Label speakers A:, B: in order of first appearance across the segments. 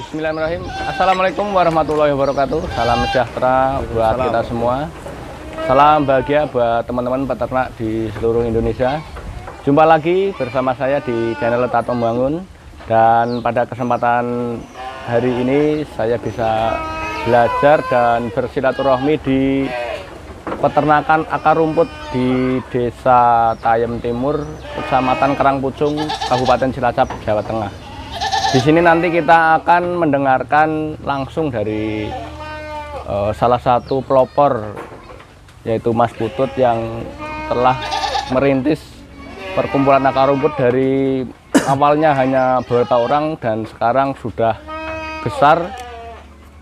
A: Bismillahirrahmanirrahim. Assalamualaikum warahmatullahi wabarakatuh. Salam sejahtera buat kita semua. Salam bahagia buat teman-teman peternak di seluruh Indonesia. Jumpa lagi bersama saya di channel Tato Membangun. Dan pada kesempatan hari ini saya bisa belajar dan bersilaturahmi di peternakan akar rumput di Desa Tayem Timur, Kecamatan Karangpucung, Kabupaten Cilacap, Jawa Tengah. Di sini nanti kita akan mendengarkan langsung dari salah satu pelopor, yaitu Mas Putut yang telah merintis perkumpulan akar rumput dari awalnya hanya beberapa orang dan sekarang sudah besar,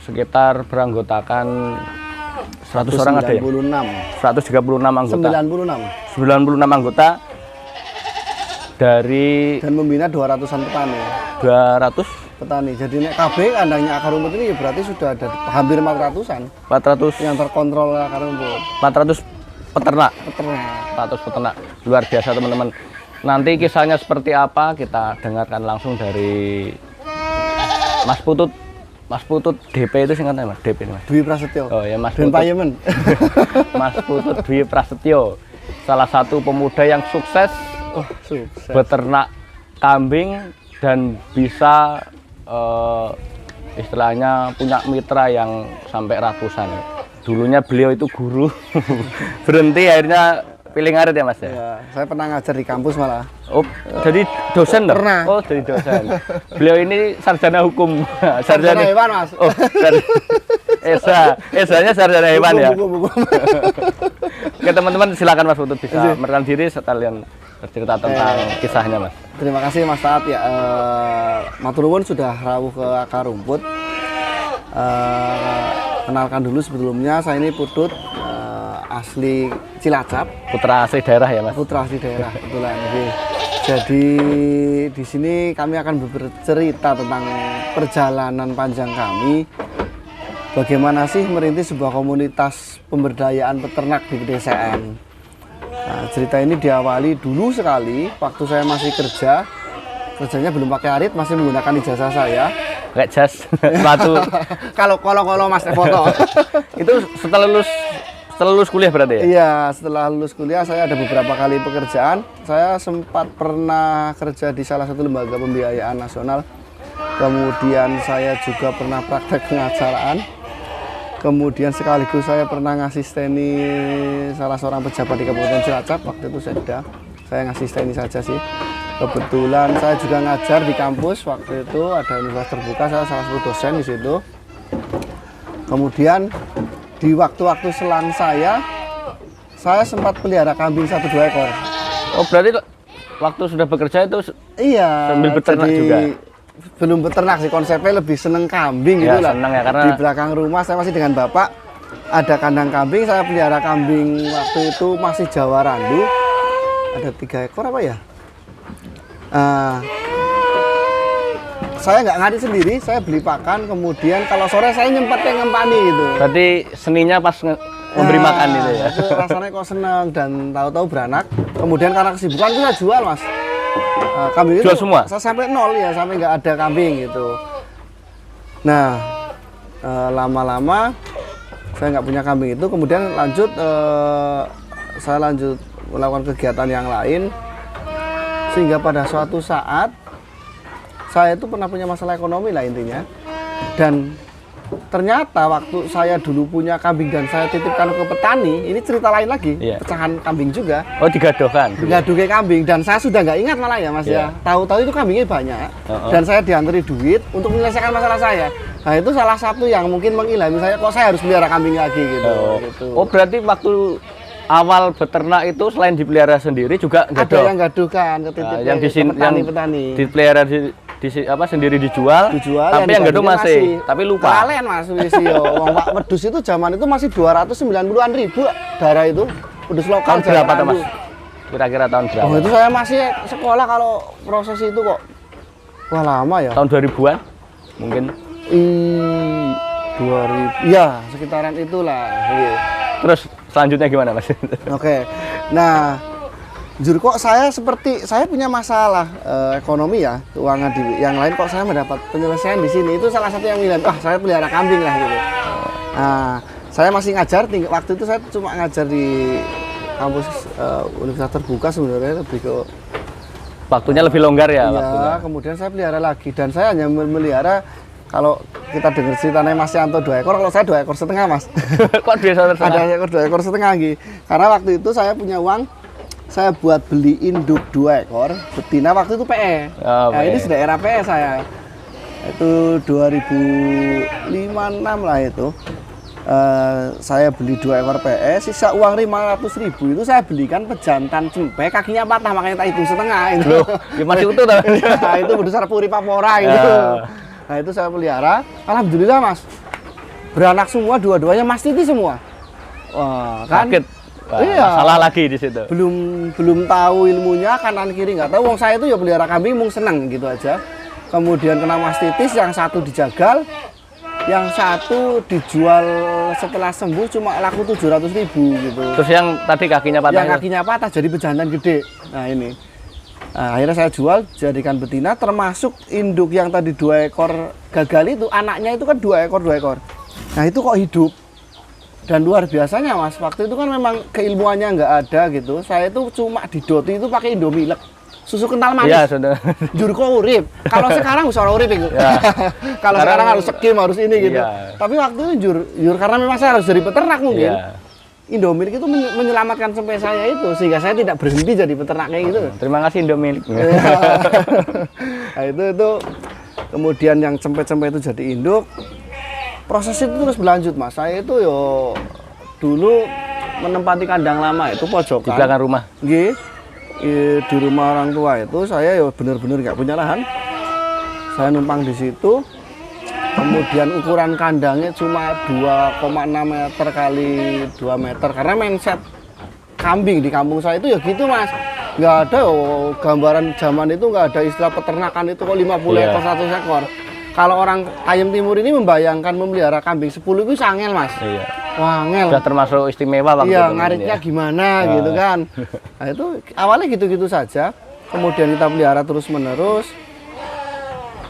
A: sekitar beranggotakan 100 orang ada ya? 136 anggota. 96 anggota dari
B: dan membina 200-an petani.
A: 200
B: petani. Jadi nek KB kandangnya akar rumput ini berarti sudah ada hampir 400-an.
A: 400
B: yang terkontrol akar rumput.
A: 400 peternak.
B: 400
A: peternak. Luar biasa teman-teman. Nanti kisahnya seperti apa kita dengarkan langsung dari Mas Putut. Mas Putut DP itu singkatnya Mas, DP Mas.
B: Dwi Prasetyo.
A: Oh ya Mas
B: Dan
A: Putut.
B: Payemen.
A: Mas Putut Dwi Prasetyo. Salah satu pemuda yang sukses,
B: sukses
A: beternak kambing dan bisa istilahnya punya mitra yang sampai ratusan. Dulunya beliau itu guru. Berhenti akhirnya pilih ngarit ya Mas ya?
B: Ya, saya pernah ngajar di kampus malah.
A: Oh, jadi dosen toh?
B: Pernah.
A: Oh, jadi dosen. Beliau ini sarjana hukum.
B: Sarjana hewan, Mas.
A: Oh, Esanya sarjana hewan ya.
B: Buku.
A: Oke, teman-teman silakan Mas Putut bisa memperkenalkan diri sekalian bercerita tentang kisahnya, Mas.
B: Terima kasih Mas Taat ya. Matur nuwun sudah rawuh ke akar rumput. Kenalkan dulu sebelumnya, saya ini Putut, asli Cilacap.
A: Putra asli daerah ya Mas?
B: Putra asli daerah, kebetulan. Jadi di sini kami akan bercerita tentang perjalanan panjang kami. Bagaimana sih merintis sebuah komunitas pemberdayaan peternak di pedesaan. Nah, cerita ini diawali dulu sekali waktu saya masih kerjanya belum pakai arit, masih menggunakan ijazah saya.
A: Pakai jas, sepatu.
B: Kalau Mas foto.
A: Itu setelah lulus kuliah berarti ya?
B: Iya, setelah lulus kuliah saya ada beberapa kali pekerjaan. Saya sempat pernah kerja di salah satu lembaga pembiayaan nasional. Kemudian saya juga pernah praktek pengacaraan. Kemudian sekaligus saya pernah ngasisteni salah seorang pejabat di Kabupaten Cilacap. Waktu itu saya ngasisteni saja sih. Kebetulan saya juga ngajar di kampus. Waktu itu ada universitas terbuka, saya salah satu dosen di situ. Kemudian di waktu-waktu selang saya sempat pelihara kambing 1-2 ekor.
A: Oh, berarti waktu sudah bekerja itu
B: iya,
A: sambil beternak juga?
B: Belum beternak sih, konsepnya lebih seneng kambing
A: ya,
B: gitu lah.
A: Seneng ya, karena
B: di belakang rumah saya masih dengan bapak ada kandang kambing, saya pelihara kambing waktu itu masih Jawa Randu. Ada 3 ekor apa ya? Saya nggak ngadit sendiri, saya beli pakan, kemudian kalau sore saya nyempatnya ngempani gitu.
A: Berarti seninya pas memberi makan gitu ya?
B: Itu rasanya kok seneng dan tahu-tahu beranak. Kemudian karena kesibukan itu saya jual Mas. Kambing
A: jual
B: itu
A: semua?
B: Saya sampai 0 ya, sampai nggak ada kambing gitu. Nah, lama-lama saya nggak punya kambing itu, kemudian saya lanjut melakukan kegiatan yang lain. Sehingga pada suatu saat saya itu pernah punya masalah ekonomi lah intinya, dan ternyata waktu saya dulu punya kambing dan saya titipkan ke petani, ini cerita lain lagi, pecahan kambing juga.
A: Oh, digadohkan?
B: Digaduh ke kambing, dan saya sudah nggak ingat malah ya Mas ya. Tahu-tahu itu kambingnya banyak, dan saya diantri duit untuk menyelesaikan masalah saya. Nah itu salah satu yang mungkin mengilhami saya, kok saya harus pelihara kambing lagi gitu.
A: Oh, berarti waktu awal beternak itu selain dipelihara sendiri juga
B: ada yang gaduhkan ke petani.
A: Dipelihara sendiri dijual tapi yang gaduh masih tapi lupa.
B: Kalian Mas wong Pak wedhus itu zaman itu masih 290-an ribu darah itu. Wedhus lokal
A: tahun berapa Mas? Kira-kira tahun berapa?
B: Oh, itu saya masih sekolah kalau proses itu kok. Wah, lama ya.
A: Tahun 2000-an mungkin.
B: 2000. Ya, sekitaran itulah.
A: Terus selanjutnya gimana Mas?
B: Oke. Nah, Jujur kok saya punya masalah ekonomi ya, keuangan di yang lain, kok saya mendapat penyelesaian di sini. Itu salah satu yang bilang, saya pelihara kambing lah gitu. Nah, saya masih ngajar, waktu itu saya cuma ngajar di kampus universitas terbuka, sebenarnya lebih ke
A: waktunya lebih longgar ya, waktunya.
B: Kemudian saya pelihara lagi, dan saya hanya melihara, kalau kita dengar ceritanya Mas Yanto 2 ekor, kalau saya 2,5 ekor Mas.
A: Kok 2,5 ekor?
B: Ada 2,5 ekor lagi. Karena waktu itu saya punya uang, saya buat beli induk 2 ekor betina, waktu itu PE. Ini sudah era PE saya. Itu 2005-6 lah itu. Saya beli 2 ekor PE, sisa uang 500.000 itu saya belikan pejantan cempe, kakinya patah, makanya tak hitung setengah itu.
A: Loh, ya masih utuh tuh.
B: Nah, itu besar puri papora gitu. Nah, itu saya pelihara. Alhamdulillah Mas, beranak semua, dua-duanya mastiti semua. Wah, kan?
A: Sakit. Wah, iya. Salah lagi di situ.
B: Belum tahu ilmunya, kanan kiri nggak tahu. Wong saya itu ya pelihara kambing mung seneng gitu aja. Kemudian kena mastitis, yang satu dijagal, yang satu dijual setelah sembuh cuma laku 700.000 gitu.
A: Terus yang tadi kakinya patah?
B: Yang kakinya patah jadi pejantan gede. Nah ini. Nah, akhirnya saya jual, jadikan betina, termasuk induk yang tadi 2 ekor gagal itu, anaknya itu kan 2 ekor. Nah itu kok hidup. Dan luar biasanya Mas, waktu itu kan memang keilmuannya nggak ada gitu. Saya itu cuma didoti itu pakai Indomilek, susu kental manis.
A: Iya, sudah.
B: Jur kok urip. Kalau sekarang bisa urip itu. Ya. Kalau sekarang harus skim, harus ini gitu.
A: Iya.
B: Tapi waktu itu jur karena memang saya harus jadi peternak mungkin.
A: Iya.
B: Indomilek itu menyelamatkan sampai saya itu, sehingga saya tidak berhenti jadi peternak kayak gitu.
A: Terima kasih Indomilek.
B: Nah, itu kemudian yang cempe-cempe itu jadi induk. Proses itu terus berlanjut Mas. Saya itu dulu menempati kandang lama itu pojokan.
A: Di belakang rumah.
B: Nggih. Di rumah orang tua itu saya benar-benar nggak punya lahan. Saya numpang di situ. Kemudian ukuran kandangnya cuma 2,6 meter kali 2 meter, karena mindset kambing di kampung saya itu ya gitu Mas. Nggak ada gambaran zaman itu, nggak ada istilah peternakan itu kok 50 ekor 100 ekor. Kalau orang Ayam Timur ini membayangkan memelihara kambing 10 itu sangel Mas.
A: Iya.
B: Wah, angel.
A: Sudah termasuk istimewa waktu itu.
B: Iya, ngaritnya gimana gitu kan. Nah itu awalnya gitu-gitu saja. Kemudian kita pelihara terus menerus.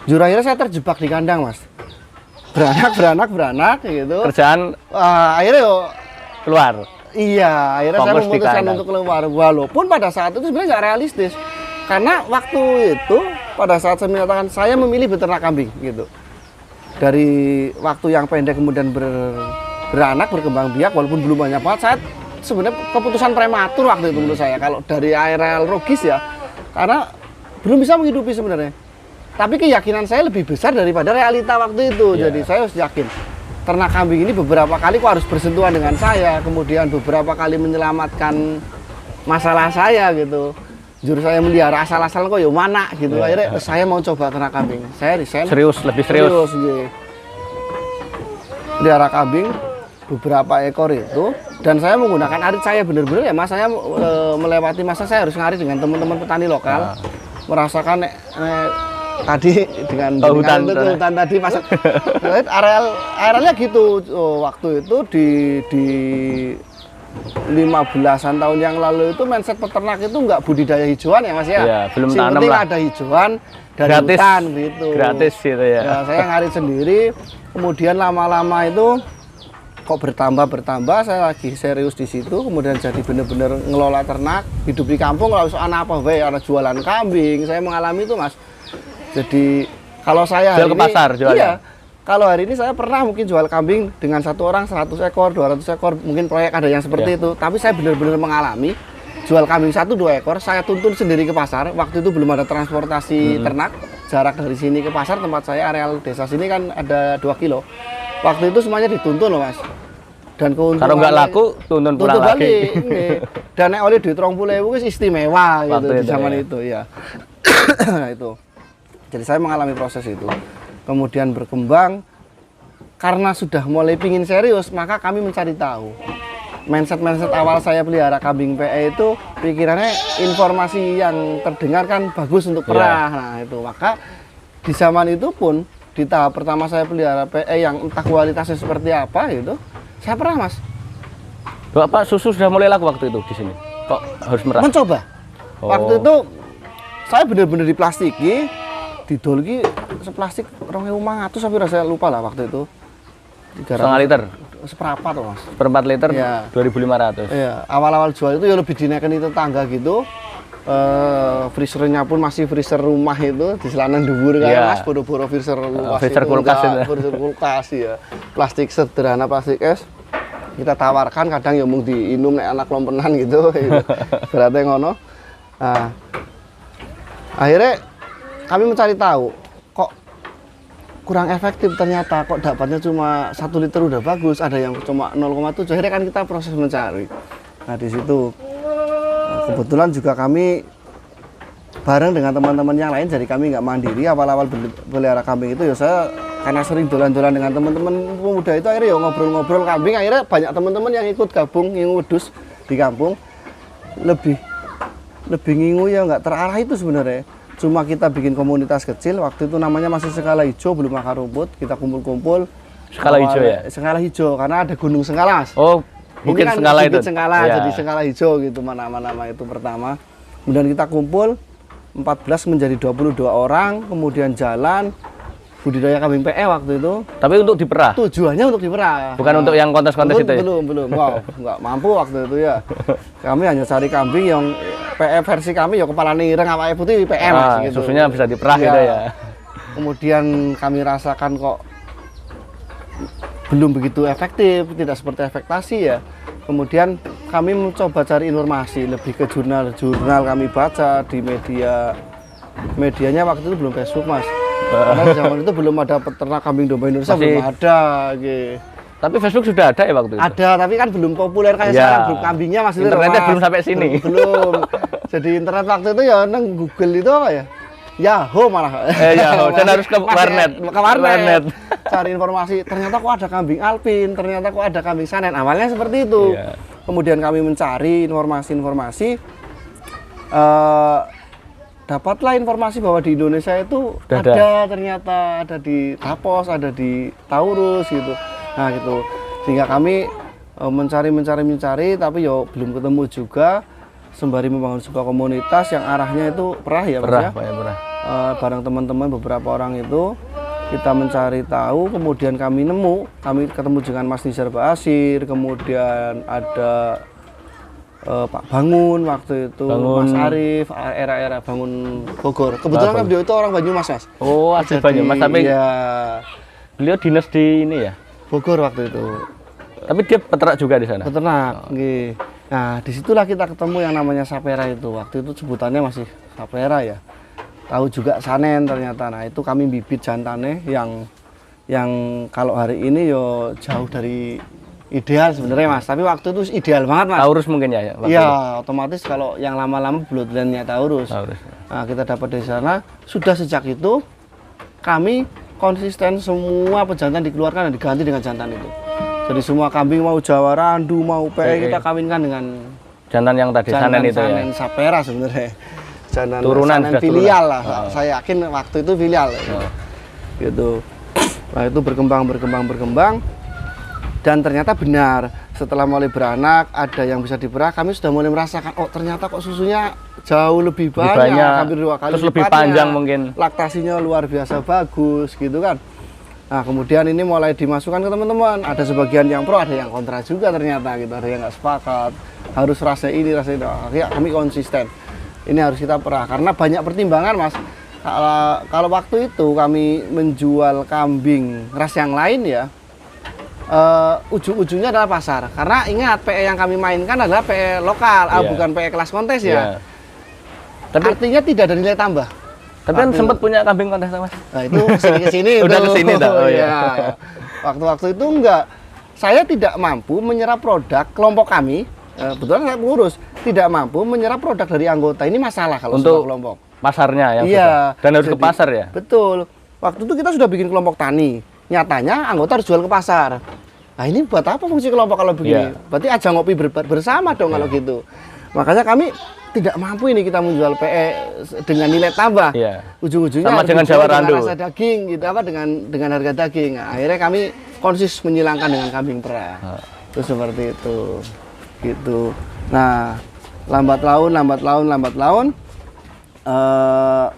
B: Jujur akhirnya saya terjebak di kandang Mas. Beranak gitu.
A: Kerjaan
B: akhirnya
A: keluar.
B: Iya, akhirnya saya
A: Fokus
B: memutuskan untuk keluar. Walaupun pada saat itu sebenarnya nggak realistis. Karena waktu itu pada saat saya menyatakan saya memilih beternak kambing gitu. Dari waktu yang pendek kemudian beranak, berkembang biak, walaupun belum banyak banget, saya sebenarnya keputusan prematur waktu itu menurut saya. Kalau dari areal logis ya, karena belum bisa menghidupi sebenarnya. Tapi keyakinan saya lebih besar daripada realita waktu itu. Jadi saya harus yakin ternak kambing ini beberapa kali kok harus bersentuhan dengan saya, kemudian beberapa kali menyelamatkan masalah saya gitu. Jujur saya melihara asal-asal kok ya mana gitu. Akhirnya saya mau coba ternak kambing. Saya resign.
A: Lebih serius.
B: Gitu. Melihara kambing beberapa ekor itu, dan saya menggunakan arit saya benar-benar ya Mas. Saya melewati masa saya harus ngarit dengan teman-teman petani lokal. Merasakan tadi dengan hutan tadi pas arealnya gitu. Waktu itu di 15-an tahun yang lalu itu mindset peternak itu nggak budidaya hijauan ya Mas ya.
A: Iya, belum tanam
B: penting
A: lah.
B: ada hijauan dari
A: gratis,
B: hutan gitu.
A: Gratis gitu ya.
B: Saya ngarit sendiri, kemudian lama-lama itu kok bertambah, saya lagi serius di situ, kemudian jadi bener-bener ngelola ternak, hidup di kampung, kalau soal apa, ada jualan kambing, saya mengalami itu Mas. Jadi kalau saya
A: jual ke pasar jualnya?
B: Iya, kalau hari ini saya pernah mungkin jual kambing dengan satu orang 100 ekor, 200 ekor, mungkin proyek ada yang seperti itu. Tapi saya benar-benar mengalami jual kambing 1-2 ekor, saya tuntun sendiri ke pasar. Waktu itu belum ada transportasi ternak, jarak dari sini ke pasar tempat saya, areal desa sini kan ada 2 kilo. Waktu itu semuanya dituntun loh Mas. Dan keuntungan
A: kalau nggak laku tuntun pulang lagi.
B: Dan nek oleh duit 30.000 itu istimewa gitu di zaman itu ya. Nah itu. Jadi saya mengalami proses itu. Kemudian berkembang, karena sudah mulai pingin serius, maka kami mencari tahu. Mindset awal saya pelihara kambing PE itu pikirannya informasi yang terdengar kan bagus untuk perah. Nah itu, maka di zaman itu pun di tahap pertama saya pelihara PE yang entah kualitasnya seperti apa gitu, saya perah Mas.
A: Bapak susu sudah mulai laku waktu itu di sini. Kok harus merah?
B: Mencoba.
A: Oh.
B: Waktu itu saya bener-bener diplastiki, didol ki seplastik 2.500 tapi saya lupa lah waktu itu.
A: 1,5 liter.
B: Seperempat loh Mas.
A: Seperempat liter
B: Iya.
A: 2.500.
B: Iya, awal-awal jual itu ya lebih dinaikkan di tetangga gitu. Freezernya pun masih freezer rumah itu di selanan dhuwur kan
A: Iya.
B: Mas, boro-boro freezer luas
A: freezer
B: itu,
A: kulkas
B: enggak,
A: itu.
B: freezer kulkas ya. Plastik sederhana, plastik es. Kita tawarkan kadang ya mung diinum nek anak lompenan gitu. Berarti ngono. Nah, akhirnya kami mencari tahu kok kurang efektif, ternyata kok dapatnya cuma 1 liter udah bagus, ada yang cuma 0,7. Akhirnya kan kita proses mencari. Nah di situ kebetulan juga kami bareng dengan teman-teman yang lain, jadi kami nggak mandiri. Awal-awal pelihara kambing itu ya saya karena sering dolan-dolan dengan teman-teman pemuda itu, akhirnya ya ngobrol-ngobrol kambing. Akhirnya banyak teman-teman yang ikut gabung ngingu wedhus di kampung. Lebih ngingu ya nggak terarah itu sebenarnya. Cuma kita bikin komunitas kecil, waktu itu namanya masih skala hijau, belum akar rumput. Kita kumpul-kumpul.
A: Skala hijau ya?
B: Skala hijau, karena ada Gunung Sengkala, Mas.
A: Oh, Bukit
B: Ini kan
A: Sengkala itu.
B: Bukit Sengkala,
A: Ya.
B: jadi Sengkala hijau gitu nama itu pertama. Kemudian kita kumpul 14 menjadi 22 orang, kemudian jalan budidaya kambing PE waktu itu.
A: Tapi untuk diperah.
B: Tujuannya untuk diperah.
A: Bukan untuk yang kontes-kontes itu ya?
B: Belum. Wow, nggak mampu waktu itu ya. Kami hanya cari kambing yang PE versi kami ya kepala ireng awake putih PE Mas gitu.
A: Susunya bisa diperah gitu ya.
B: Kemudian kami rasakan kok belum begitu efektif, tidak seperti ekspektasi ya. Kemudian kami mencoba cari informasi lebih ke jurnal-jurnal, kami baca di medianya waktu itu belum Facebook Mas. Karena zaman itu belum ada peternak kambing domba Indonesia, belum ada gitu.
A: Tapi Facebook sudah ada ya waktu itu?
B: Ada, tapi kan belum populer kayak
A: Ya.
B: sekarang, grup kambingnya masih
A: Internetnya belum sampai sini.
B: Belum. Jadi internet waktu itu ya nang Google itu apa ya? Yahoo malah.
A: Yahoo, dan harus ke warnet.
B: Ke warnet. Cari informasi, ternyata kok ada kambing alpin, ternyata kok ada kambing sanen. Awalnya seperti itu.
A: Iya.
B: Kemudian kami mencari informasi-informasi, dapatlah informasi bahwa di Indonesia itu ada ternyata, ada di Tapos, ada di Taurus gitu. Nah gitu, sehingga kami mencari, tapi yo belum ketemu juga. Sembari membangun sebuah komunitas yang arahnya itu perah ya Mas ya.
A: Perah.
B: Bareng teman-teman beberapa orang itu kita mencari tahu, kemudian kami ketemu dengan Mas Nizar Basir, kemudian ada Pak Bangun waktu itu, Mas Arif, era Bangun Bogor. Kebetulan kan beliau itu orang Banyumas Mas.
A: Oh, asli Banyumas, tapi
B: ya,
A: beliau dinas di ini ya?
B: Bogor waktu itu.
A: Tapi dia peternak juga di sana?
B: Peternak, nggih. Nah, disitulah kita ketemu yang namanya sapera itu. Waktu itu sebutannya masih sapera ya. Tahu juga sanen ternyata. Nah, itu kami bibit jantannya yang kalau hari ini yo jauh dari ideal sebenarnya Mas. Tapi waktu itu ideal banget Mas.
A: Taurus mungkin ya?
B: Iya, otomatis kalau yang lama-lama bloodline-nya Taurus. Nah, kita dapat dari sana. Sudah sejak itu kami konsisten, semua pejantan dikeluarkan dan diganti dengan jantan itu. Jadi semua kambing mau Jawa Randu, mau PE kita kawinkan dengan
A: jantan yang tadi sanen itu ya.
B: Sanen sapera sebenarnya. Jantan
A: Turunan
B: sanen filial lah. Saya yakin waktu itu filial. Gitu. Nah, itu berkembang dan ternyata benar. Setelah mulai beranak, ada yang bisa diperah, kami sudah mulai merasakan, oh ternyata kok susunya jauh lebih banyak, hampir 2 kali
A: terus lebih
B: lipatnya.
A: panjang mungkin.
B: Laktasinya luar biasa bagus gitu kan. Nah, kemudian ini mulai dimasukkan ke teman-teman. Ada sebagian yang pro, ada yang kontra juga ternyata gitu. Ada yang nggak sepakat. Harus rasa ini, rasa itu. Akhirnya kami konsisten. Ini harus kita perah karena banyak pertimbangan, Mas. Kalau waktu itu kami menjual kambing ras yang lain ya, ujung-ujungnya adalah pasar. Karena ingat, PE yang kami mainkan adalah PE lokal, bukan PE kelas kontes ya. Tapi artinya tidak ada nilai tambah.
A: Tapi kan sempat punya kambing kontes Mas.
B: Nah, itu kesini-kesini
A: udah kesini dah. Oh
B: ya. Waktu-waktu itu enggak. Saya tidak mampu menyerap produk kelompok kami. Betul saya pengurus, tidak mampu menyerap produk dari anggota. Ini masalah kalau untuk kelompok.
A: Pasarnya yang
B: iya,
A: dan harus ke pasar ya.
B: Betul. Waktu itu kita sudah bikin kelompok tani. Nyatanya anggota harus jual ke pasar. Nah, ini buat apa fungsi kelompok kalau begini? Berarti aja ngopi bersama dong kalau gitu. Makanya kami tidak mampu ini kita menjual PE dengan nilai tambah. Ujung-ujungnya
A: sama dengan Jawa Randu.
B: Rasa daging gitu apa dengan harga daging. Nah, akhirnya kami konsis menyilangkan dengan kambing perah. Itu seperti itu. Gitu. Nah, lambat laun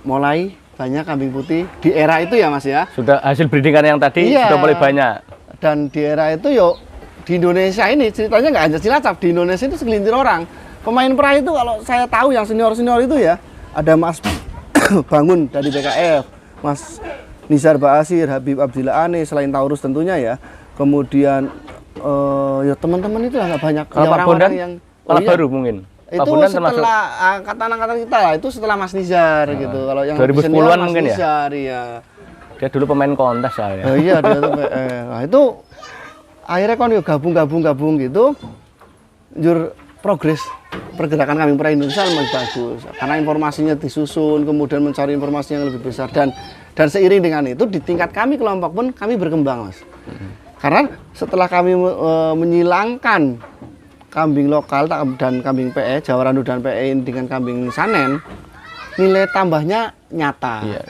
B: mulai banyak kambing putih di era itu ya Mas ya.
A: Sudah hasil breedingan yang tadi
B: Iya.
A: sudah mulai banyak.
B: Dan di era itu yuk di Indonesia ini ceritanya nggak hanya Cilacap, di Indonesia itu segelintir orang. Pemain perah itu kalau saya tahu yang senior itu ya, ada Mas Bangun dari BKF, Mas Nizar Ba'asir, Habib Abdillah Ane, selain Taurus tentunya ya. Kemudian ya teman-teman itu nggak banyak.
A: Kalau
B: Ya,
A: Pak Bondan
B: yang
A: malah baru mungkin. Pak
B: itu
A: Bondan
B: setelah
A: termasuk
B: angkatan kita lah, itu setelah Mas Nizar gitu. Kalau yang
A: 2010-an mungkin ya?
B: Nizar, ya.
A: Dia dulu pemain kontes soalnya.
B: Oh iya dia tuh nah itu akhirnya kan yuk gabung gitu. Jur progres pergerakan kambing perah Indonesia memang bagus karena informasinya disusun, kemudian mencari informasi yang lebih besar dan seiring dengan itu di tingkat kami kelompok pun kami berkembang Mas. Karena setelah kami menyilangkan kambing lokal dan kambing PE, Jawa Randu dan PE dengan kambing Sanen, nilai tambahnya nyata.
A: Iya.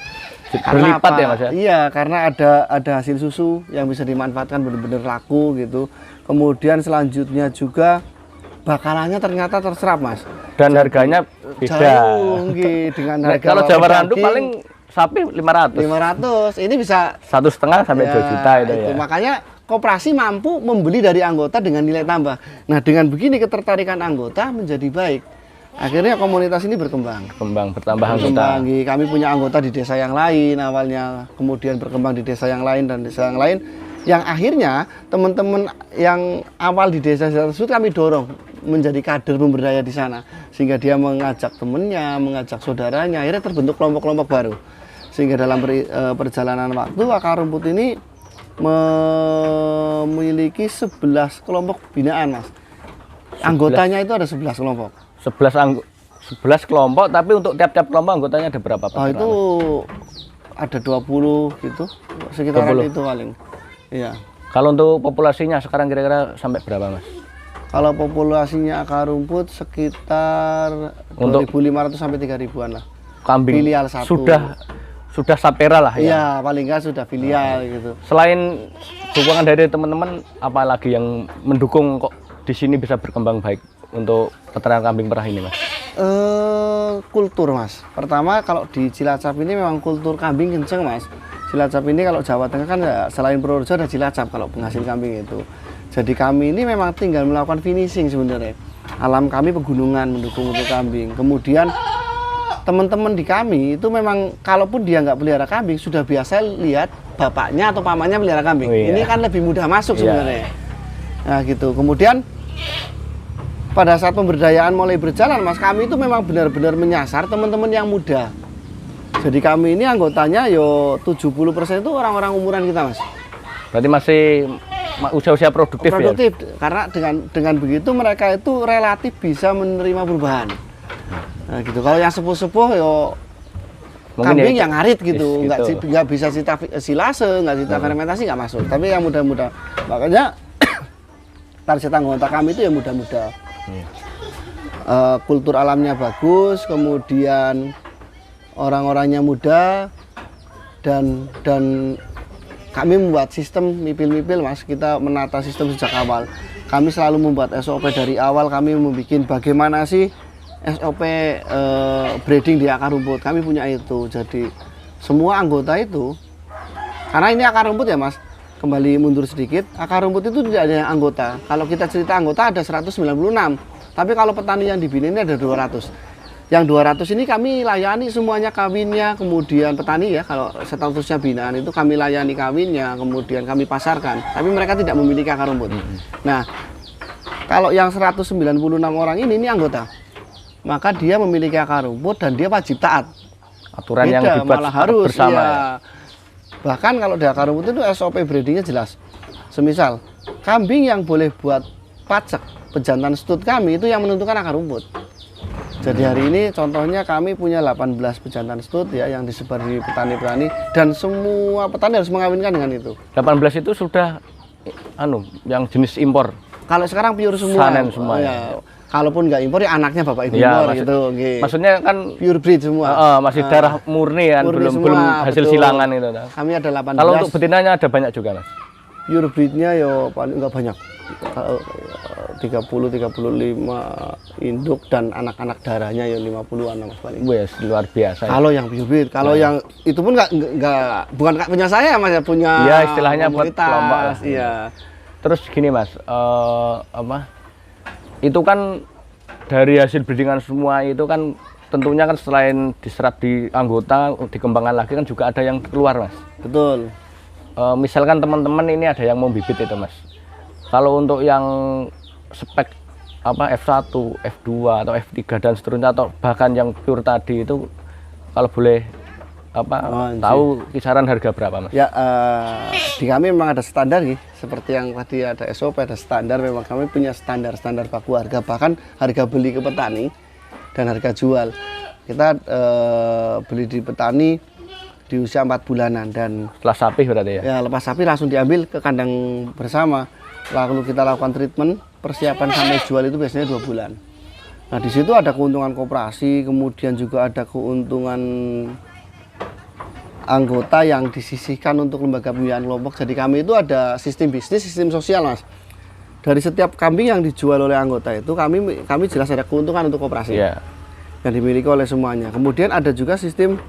B: Karena
A: Berlipat
B: apa?
A: ya Mas ya?
B: Iya, karena ada hasil susu yang bisa dimanfaatkan benar-benar laku gitu. Kemudian selanjutnya juga bakalannya ternyata terserap Mas.
A: Dan harganya beda.
B: Jauh dengan harga
A: Kalau Jawa Randu
B: daging,
A: paling sapi 500.
B: 500. Ini bisa
A: 1,5 sampai 2 juta itu ya.
B: Makanya koperasi mampu membeli dari anggota dengan nilai tambah. Nah, dengan begini ketertarikan anggota menjadi baik. Akhirnya komunitas ini berkembang.
A: Bertambah anggota.
B: Kami punya anggota di desa yang lain awalnya, kemudian berkembang di desa yang lain dan desa yang lain. Yang akhirnya teman-teman yang awal di desa tersebut kami dorong menjadi kader pemberdaya di sana, sehingga dia mengajak temennya, mengajak saudaranya. Akhirnya terbentuk kelompok-kelompok baru. Sehingga dalam perjalanan waktu Akar Rumput ini memiliki 11 kelompok binaan Mas. Anggotanya itu ada 11 kelompok.
A: 11 kelompok, tapi untuk tiap-tiap kelompok anggotanya ada berapa Pak?
B: Itu ada 20 gitu, sekitaran
A: 20.
B: itu paling. Iya.
A: Kalau untuk populasinya sekarang kira-kira sampai berapa Mas?
B: Kalau populasinya Akar Rumput sekitar
A: Untuk
B: 2.500 sampai 3.000-an lah.
A: Kambing
B: Filial 1.
A: Sudah sapera lah ya.
B: Iya, paling nggak sudah filial gitu.
A: Selain dukungan dari teman-teman, apa lagi yang mendukung kok di sini bisa berkembang baik untuk peternakan kambing perah ini Mas?
B: Kultur Mas. Pertama kalau di Cilacap ini memang kultur kambing kenceng Mas. Cilacap ini kalau Jawa Tengah kan ya, selain Purworejo ada Cilacap kalau penghasil kambing itu. Jadi kami ini memang tinggal melakukan finishing sebenarnya. Alam kami pegunungan mendukung untuk kambing. Kemudian teman-teman di kami itu memang kalaupun dia nggak pelihara kambing sudah biasa lihat bapaknya atau pamannya pelihara kambing.
A: Oh, iya.
B: Ini kan lebih mudah masuk
A: Iya.
B: sebenarnya. Nah gitu. Kemudian pada saat pemberdayaan mulai berjalan Mas, kami itu memang benar-benar menyasar teman-teman yang muda. Jadi kami ini anggotanya yo 70% itu orang-orang umuran kita Mas.
A: Berarti masih usia-usia produktif ya?
B: Karena dengan begitu mereka itu relatif bisa menerima perubahan. Nah gitu. Kalau yang sepuh-sepuh yo
A: Mungkin
B: kambing
A: ya,
B: yang ngarit gitu,
A: gitu.
B: nggak bisa silase, nggak bisa fermentasi nggak masuk. Tapi yang muda-muda, makanya target anggota kami itu yang muda-muda. Kultur alamnya bagus, kemudian orang-orangnya muda, dan kami membuat sistem mipil-mipil Mas. Kita menata sistem sejak awal. Kami selalu membuat SOP dari awal. Kami membuat bagaimana sih SOP breeding di Akar Rumput. Kami punya itu. Jadi semua anggota itu, karena ini Akar Rumput ya Mas, kembali mundur sedikit, Akar Rumput itu tidak ada anggota. Kalau kita cerita anggota ada 196, tapi kalau petani yang dibina ini ada 200. Yang 200 ini kami layani semuanya kawinnya, kemudian petani ya, kalau statusnya binaan itu kami layani kawinnya, kemudian kami pasarkan. Tapi mereka tidak memiliki Akar Rumput. Nah, kalau yang 196 orang ini anggota, maka dia memiliki Akar Rumput dan dia wajib taat.
A: Aturan yang dibuat
B: malah harus
A: bersama.
B: Ya. Bahkan kalau di Akar Rumput itu SOP breedingnya jelas. Semisal kambing yang boleh buat pacak pejantan stud kami itu yang menentukan Akar Rumput. Jadi hari ini contohnya kami punya 18 pejantan stud ya yang disebar di petani-petani, dan semua petani harus mengawinkan dengan itu.
A: 18 itu sudah yang jenis impor.
B: Kalau sekarang pure semua.
A: Sanen semua
B: ya. Kalaupun nggak impor ya anaknya bapak ibu
A: Ya,
B: impor gitu.
A: Maksudnya kan
B: Pure breed semua.
A: masih darah murni kan,
B: Murni
A: belum
B: semua,
A: hasil
B: betul.
A: silangan itu.
B: Kami ada 18.
A: Kalau untuk betinanya ada banyak juga Mas.
B: Pure breednya ya paling nggak banyak. 30-35 induk dan anak-anak darahnya ya 50-an Mas paling.
A: Wes luar biasa.
B: Kalau yang pure breed, kalau yang itu pun nggak bukan punya saya Mas ya, punya
A: ya istilahnya buat kelompok lah.
B: Iya.
A: Terus gini Mas, itu kan dari hasil breedingan semua itu kan tentunya kan selain diserap di anggota, dikembangkan lagi kan juga ada yang keluar Mas.
B: Betul.
A: Misalkan teman-teman ini ada yang mau bibit itu Mas. Kalau untuk yang spek F1, F2 atau F3 dan seterusnya atau bahkan yang pure tadi itu kalau boleh tahu kisaran harga berapa Mas?
B: Ya di kami memang ada standar nih, seperti yang tadi ada SOP, ada standar. Memang kami punya standar baku harga, bahkan harga beli ke petani dan harga jual. Kita beli di petani di usia 4 bulanan dan
A: setelah sapi berarti ya?
B: Ya lepas sapi langsung diambil ke kandang bersama. Lalu kita lakukan treatment, persiapan sampai jual itu biasanya 2 bulan. Nah di situ ada keuntungan koperasi, kemudian juga ada keuntungan anggota yang disisihkan untuk lembaga pembiayaan kelompok. Jadi kami itu ada sistem bisnis, sistem sosial Mas. Dari setiap kambing yang dijual oleh anggota itu kami jelas ada keuntungan untuk koperasi yang dimiliki oleh semuanya. Kemudian ada juga sistem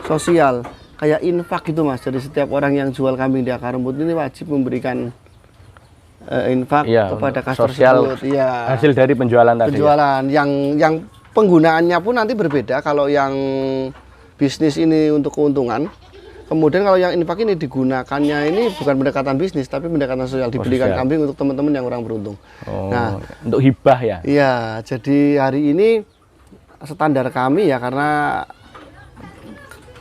B: sosial kayak infak gitu Mas. Jadi setiap orang yang jual kambing di akar rumput ini wajib memberikan infak kepada customer
A: sosial
B: tersebut. Ya.
A: Hasil dari penjualan tadi.
B: Penjualan yang penggunaannya pun nanti berbeda. Kalau yang bisnis ini untuk keuntungan, kemudian kalau yang infak ini digunakannya ini bukan pendekatan bisnis tapi pendekatan sosial, dibelikan kambing untuk teman-teman yang kurang beruntung.
A: Nah, untuk hibah ya.
B: Iya, jadi hari ini standar kami ya, karena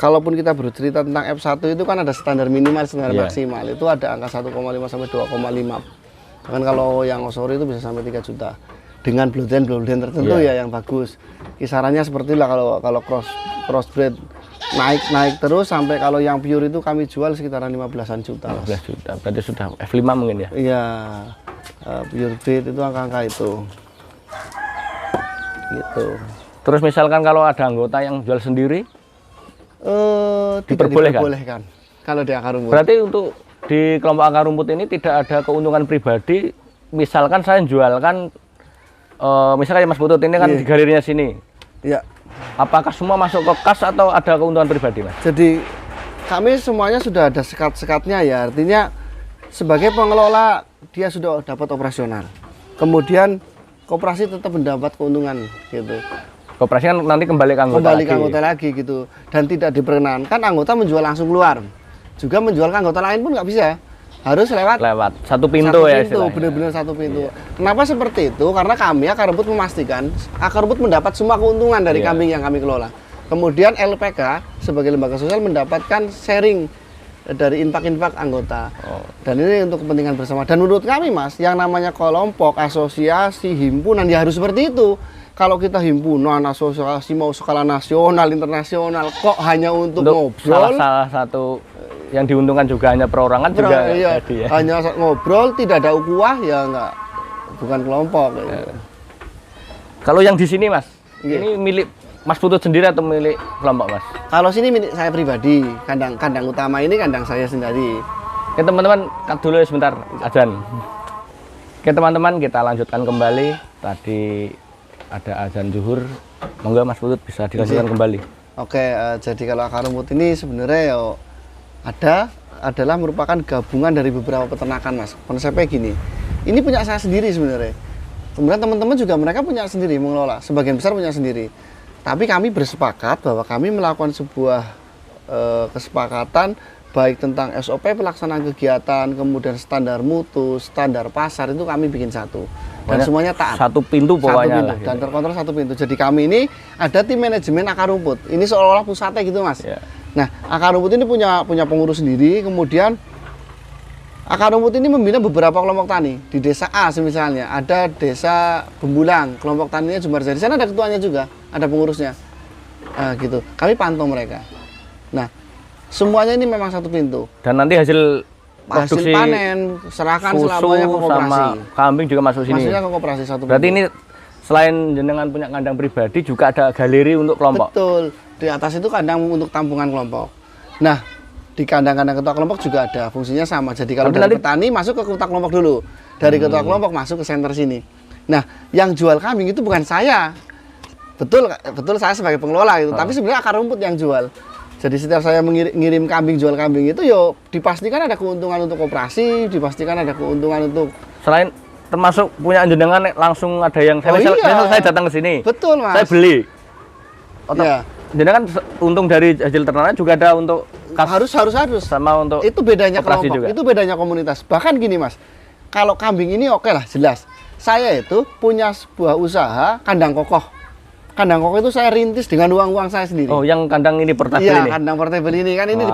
B: kalaupun kita bercerita tentang F1 itu kan ada standar minimal, standar maksimal. Itu ada angka 1,5 sampai 2,5. Bahkan kalau yang Osori itu bisa sampai 3 juta. Dengan bloodline tertentu ya yang bagus. Kisarannya seperti itulah kalau crossbreed naik terus sampai kalau yang pure itu kami jual sekitaran 15-an juta.
A: 15 juta. Berarti sudah F5 mungkin ya?
B: Iya. Pure breed itu angka-angka itu. Gitu.
A: Terus misalkan kalau ada anggota yang jual sendiri?
B: Tidak diperbolehkan kalau di akar rumput.
A: Berarti untuk di kelompok akar rumput ini tidak ada keuntungan pribadi. Misalkan saya jualkan, misalkan Mas Putut ini kan di galerinya sini. Iya. Apakah semua masuk ke kas atau ada keuntungan pribadi Mas?
B: Jadi kami semuanya sudah ada sekat-sekatnya ya. Artinya sebagai pengelola dia sudah dapat operasional. Kemudian koperasi tetap mendapat keuntungan gitu.
A: Koperasi kan nanti kembali ke anggota
B: lagi gitu, dan tidak diperkenankan anggota menjual langsung keluar, juga menjual ke anggota lain pun nggak bisa, harus lewat
A: satu pintu ya,
B: benar-benar satu pintu. Kenapa seperti itu? Karena kami akar rumput memastikan akar rumput mendapat semua keuntungan dari kambing yang kami kelola. Kemudian LPK sebagai lembaga sosial mendapatkan sharing dari infak-infak anggota. Dan ini untuk kepentingan bersama. Dan menurut kami Mas, yang namanya kelompok, asosiasi, himpunan ya harus seperti itu. Kalau kita himpunan, asosiasi mau skala nasional, internasional, kok hanya untuk ngobrol?
A: Salah satu yang diuntungkan juga hanya perorangan juga.
B: Iya, ya. Hanya ngobrol, tidak ada ukhuwah, ya enggak, bukan kelompok. Ya.
A: Kalau yang di sini Mas, ini milik Mas Putut sendiri atau milik kelompok Mas?
B: Kalau sini milik saya pribadi, kandang utama ini kandang saya sendiri.
A: Oke teman-teman, cut dulu sebentar azan. Oke teman-teman, kita lanjutkan kembali. Tadi ada azan zuhur, monggo Mas Putut bisa dilanjutkan kembali.
B: Oke, jadi kalau akar rumput ini sebenarnya adalah merupakan gabungan dari beberapa peternakan Mas. Konsepnya gini, ini punya saya sendiri sebenarnya. Kemudian teman-teman juga mereka punya sendiri, mengelola, sebagian besar punya sendiri. Tapi kami bersepakat bahwa kami melakukan sebuah kesepakatan baik tentang SOP pelaksanaan kegiatan, kemudian standar mutu, standar pasar itu kami bikin satu. Dan semuanya taat.
A: Satu pintu pokoknya lah.
B: Dan terkontrol satu pintu. Jadi kami ini ada tim manajemen akar rumput. Ini seolah-olah pusatnya gitu Mas. Yeah. Nah, akar rumput ini punya pengurus sendiri. Kemudian akar rumput ini membina beberapa kelompok tani. Di desa A misalnya ada desa Bembulang, kelompok taninya Jumarjadi. Di sana ada ketuanya juga, ada pengurusnya. Gitu. Kami pantau mereka. Nah, semuanya ini memang satu pintu.
A: Dan nanti hasil
B: panen serahkan selamanya ke koperasi.
A: Sama kambing juga masuk sini.
B: Masuknya ke koperasi satu.
A: Berarti ini selain jenengan punya kandang pribadi juga ada galeri untuk kelompok.
B: Betul. Di atas itu kandang untuk tampungan kelompok. Nah, di kandang-kandang ketua kelompok juga ada, fungsinya sama. Jadi kalau
A: Tapi
B: dari
A: nanti
B: petani masuk ke ketua kelompok dulu, dari ketua kelompok masuk ke center sini. Nah, yang jual kambing itu bukan saya, betul saya sebagai pengelola itu, tapi sebenarnya akar rumput yang jual. Jadi setiap saya mengirim kambing, jual kambing itu yo dipastikan ada keuntungan untuk koperasi, dipastikan ada keuntungan untuk
A: selain termasuk punya jenengan langsung ada yang misal saya datang ke sini.
B: Betul, Mas.
A: Saya beli.
B: Iya.
A: Jenengan untung dari hasil ternakan juga ada untuk
B: harus
A: sama untuk
B: itu bedanya kelompok,
A: juga.
B: itu bedanya komunitas. Bahkan gini, Mas. Kalau kambing ini oke lah, jelas. Saya itu punya sebuah usaha kandang kokoh. Kandang kokoh itu saya rintis dengan uang saya sendiri.
A: Oh, yang kandang ini portable ini?
B: Iya, kandang portable ini kan ini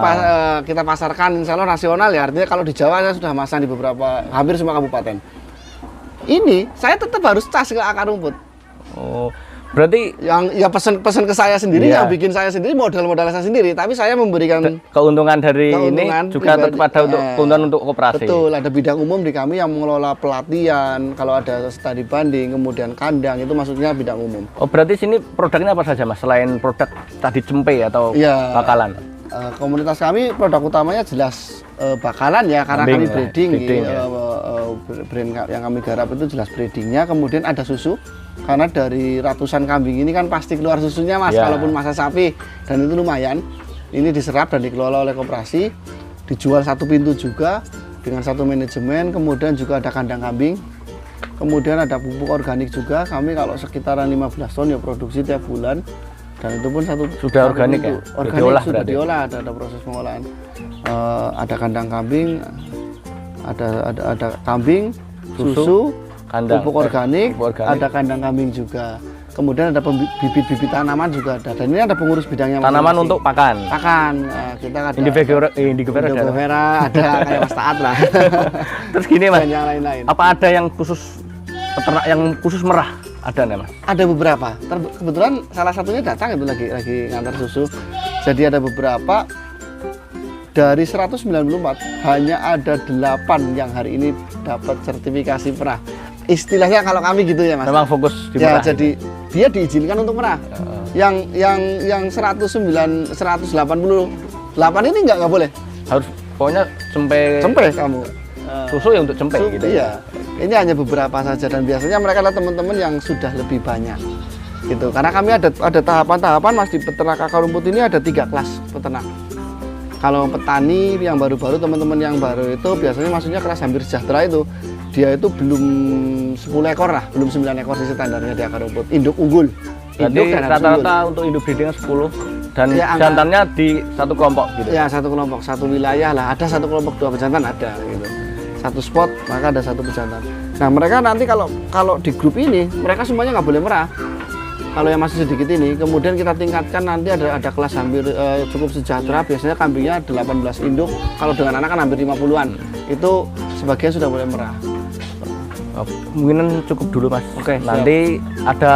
B: kita pasarkan insya Allah nasional ya. Artinya kalau di Jawa saya sudah masang di beberapa, hampir semua kabupaten. Ini saya tetap harus cas ke akar rumput.
A: Oh, berarti
B: yang ya pesan ke saya sendiri, yang bikin saya sendiri, modal saya sendiri. Tapi saya memberikan
A: keuntungan dari ini juga tetap ada untuk keuntungan untuk koperasi.
B: Betul, ada bidang umum di kami yang mengelola pelatihan. Kalau ada studi banding, kemudian kandang itu masuknya bidang umum.
A: Oh, berarti sini produknya apa saja, Mas? Selain produk tadi cempe atau bakalan?
B: Komunitas kami produk utamanya jelas bakalan ya, karena kami breeding brand yang kami garap itu jelas breedingnya. Kemudian ada susu, karena dari ratusan kambing ini kan pasti keluar susunya, Mas, kalaupun masa sapi, dan itu lumayan. Ini diserap dan dikelola oleh koperasi, dijual satu pintu juga dengan satu manajemen. Kemudian juga ada kandang kambing, kemudian ada pupuk organik juga. Kami kalau sekitaran 15 ton ya produksi tiap bulan. Dan itu pun sudah
A: organik ya?
B: Organik sudah diolah, ada proses pengolahan. Ada kandang kambing, ada kambing, susu, kandang, pupuk organik, ada kandang kambing juga. Kemudian ada bibit-bibit tanaman juga ada. Dan ini ada pengurus bidangnya.
A: Tanaman untuk pakan.
B: Pakan. Kita ada Indigofera ada kayak Mas Taat lah.
A: Terus gini, Mas.
B: Dan yang lain-lain.
A: Apa ada yang khusus peternak yang khusus merah? Ada nih, Mas? Ada
B: beberapa. Kebetulan salah satunya datang itu lagi ngantar susu. Jadi ada beberapa. Dari 194 hanya ada 8 yang hari ini dapat sertifikasi merah. Istilahnya kalau kami gitu ya, Mas.
A: Memang fokus di merah.
B: Ya, jadi dia diizinkan untuk merah. Yang 188 ini nggak boleh.
A: Harus pokoknya cempe
B: kamu.
A: Susu ya untuk cempe gitu.
B: Iya. Ini hanya beberapa saja, dan biasanya mereka adalah teman-teman yang sudah lebih banyak. Gitu. Karena kami ada tahapan-tahapan, Mas, di peternak akar rumput ini ada 3 kelas peternak. Kalau petani yang baru-baru, teman-teman yang baru itu biasanya masuknya kelas hampir sejahtera itu. Dia itu belum 10 ekor lah, belum 9 ekor sih standarnya di akar rumput. Induk unggul.
A: Jadi rata-rata untuk induk breedingnya 10 dan ya, jantannya di satu kelompok gitu.
B: Ya, satu kelompok, satu wilayah lah. Ada satu kelompok 2 pejantan ada gitu. Satu spot maka ada 1 pejantan. Nah, mereka nanti kalau di grup ini mereka semuanya nggak boleh merah. Kalau yang masih sedikit ini, kemudian kita tingkatkan nanti ada kelas hampir cukup sejahtera. Biasanya kambingnya 18 induk. Kalau dengan anak kan hampir 50-an. Itu sebagian sudah boleh merah.
A: Mungkin cukup dulu, Mas.
B: Oke.
A: Nanti ada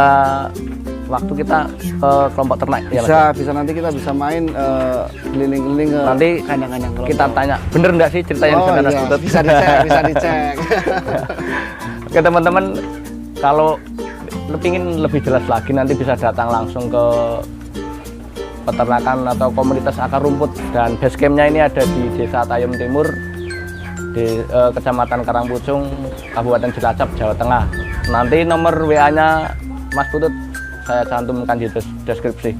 A: waktu kita ke kelompok ternak
B: bisa nanti kita bisa main keliling-keliling ke
A: nanti
B: kandang-kandang kelompok.
A: Kita tanya bener nggak sih cerita yang
B: iya. Bisa dicek
A: Oke, teman-teman, kalau ingin lebih jelas lagi nanti bisa datang langsung ke peternakan atau komunitas akar rumput, dan base campnya ini ada di Desa Tayum Timur di Kecamatan Karangpucung, Kabupaten Cilacap, Jawa Tengah. Nanti nomor WA-nya Mas Putut saya cantumkan di deskripsi.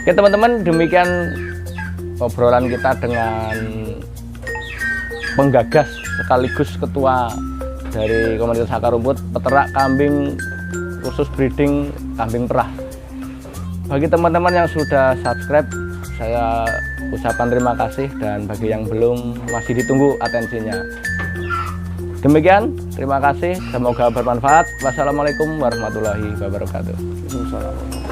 A: Oke, teman-teman, demikian obrolan kita dengan penggagas sekaligus ketua dari komunitas akar rumput peternak kambing khusus breeding kambing perah. Bagi teman-teman yang sudah subscribe, saya ucapkan terima kasih, dan bagi yang belum masih ditunggu atensinya. Demikian, terima kasih, semoga bermanfaat. Wassalamualaikum warahmatullahi wabarakatuh.
B: Waalaikumsalam.